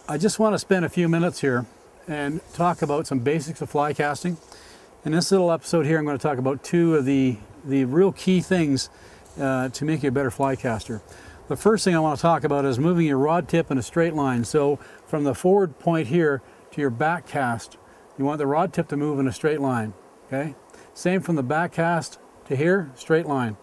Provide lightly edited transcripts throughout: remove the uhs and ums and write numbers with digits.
I just want to spend a few minutes here and talk about some basics of fly casting. In this little episode here, I'm going to talk about two of the real key things to make you a better fly caster. The first thing I want to talk about is moving your rod tip in a straight line. So from the forward point here to your back cast, you want the rod tip to move in a straight line. Okay. Same from the back cast to here, straight line.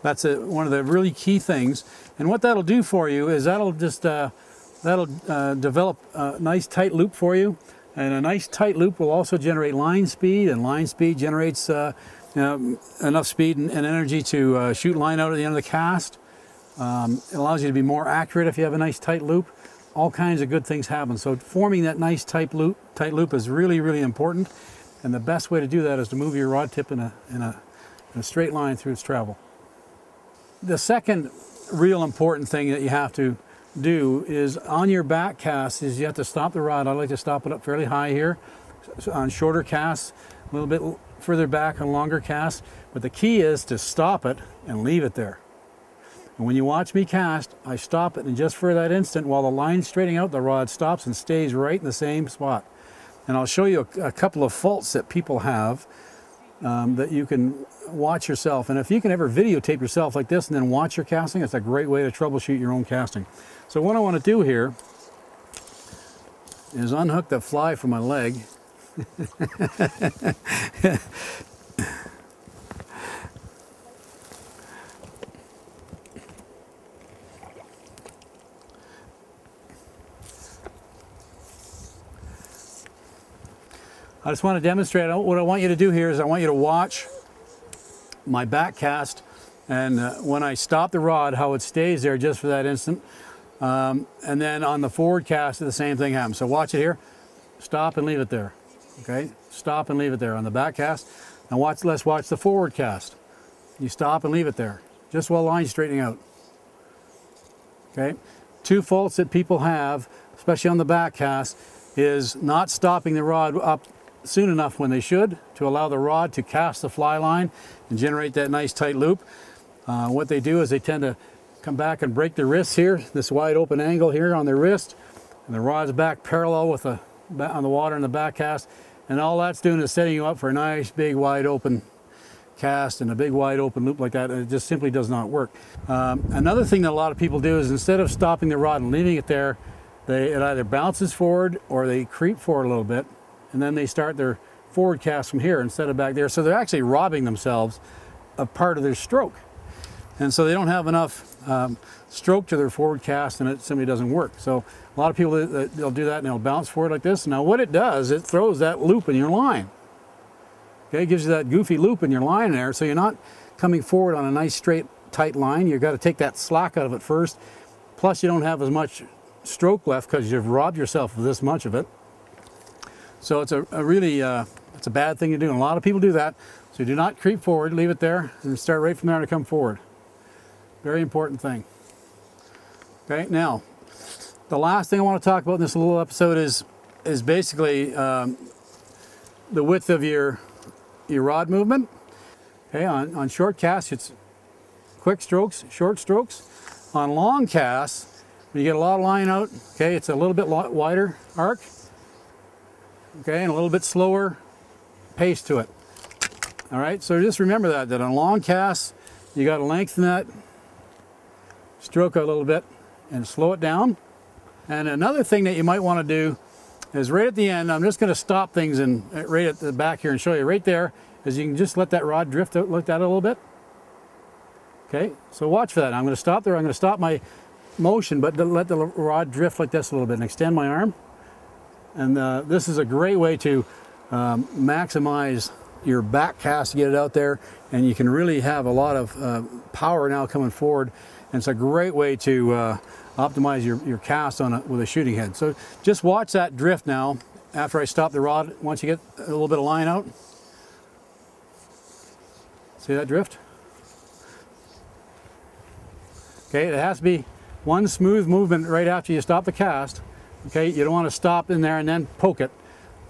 That's one of the really key things. And what that'll do for you is that'll just develop a nice tight loop for you. And a nice tight loop will also generate line speed, and line speed generates enough speed and energy to shoot line out at the end of the cast. It allows you to be more accurate if you have a nice tight loop. All kinds of good things happen. So forming that nice tight loop is really, really important. And the best way to do that is to move your rod tip in a straight line through its travel. The second real important thing that you have to do is on your back cast is you have to stop the rod. I like to stop it up fairly high here on shorter casts, a little bit further back on longer casts. But the key is to stop it and leave it there. And when you watch me cast, I stop it, and just for that instant, while the line's straightening out, the rod stops and stays right in the same spot. And I'll show you a couple of faults that people have that you can watch yourself. And if you can ever videotape yourself like this and then watch your casting, it's a great way to troubleshoot your own casting. So what I want to do here is unhook the fly from my leg. I just want to demonstrate what I want you to do here is I want you to watch my back cast, and when I stop the rod, how it stays there just for that instant. And then on the forward cast, the same thing happens. So watch it here. Stop and leave it there. Okay? Stop and leave it there on the back cast. Now let's watch the forward cast. You stop and leave it there, just while line's straightening out. Okay? Two faults that people have, especially on the back cast, is not stopping the rod up soon enough when they should to allow the rod to cast the fly line and generate that nice tight loop. What they do is they tend to come back and break their wrists here, this wide open angle here on their wrist, and the rod's back parallel with on the water in the back cast, and all that's doing is setting you up for a nice big wide open cast and a big wide open loop like that, and it just simply does not work. Another thing that a lot of people do is instead of stopping the rod and leaving it there, it either bounces forward or they creep forward a little bit, and then they start their forward cast from here instead of back there. So they're actually robbing themselves of part of their stroke. And so they don't have enough stroke to their forward cast, and it simply doesn't work. So a lot of people, they'll do that and they'll bounce forward like this. Now what it does, it throws that loop in your line. Okay, it gives you that goofy loop in your line there, so you're not coming forward on a nice straight tight line. You've got to take that slack out of it first. Plus you don't have as much stroke left because you've robbed yourself of this much of it. So it's it's a bad thing to do, and a lot of people do that. So do not creep forward, leave it there, and start right from there to come forward. Very important thing. Okay, now, the last thing I want to talk about in this little episode is basically the width of your rod movement. Okay, on short casts, it's quick strokes, short strokes. On long casts, when you get a lot of line out, okay, it's a little bit wider arc. Okay, and a little bit slower pace to it. All right, so just remember that on long casts, you got to lengthen that stroke out a little bit and slow it down. And another thing that you might want to do is right at the end, I'm just going to stop things and right at the back here and show you right there, is you can just let that rod drift out, look at it a little bit. Okay, so watch for that. I'm going to stop there. I'm going to stop my motion, but let the rod drift like this a little bit and extend my arm. And this is a great way to maximize your back cast to get it out there, and you can really have a lot of power now coming forward, and it's a great way to optimize your cast with a shooting head. So just watch that drift now after I stop the rod. Once you get a little bit of line out, see that drift? Okay, it has to be one smooth movement right after you stop the cast. Okay, you don't want to stop in there and then poke it.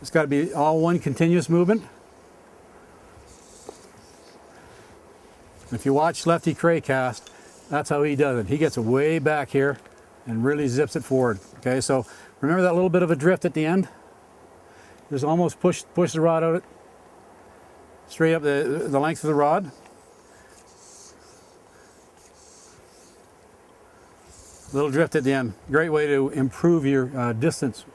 It's got to be all one continuous movement. If you watch Lefty Cray cast, that's how he does it. He gets it way back here and really zips it forward. Okay, so Remember that little bit of a drift at the end? Just almost push the rod out straight up the length of the rod. Little drift at the end. Great way to improve your distance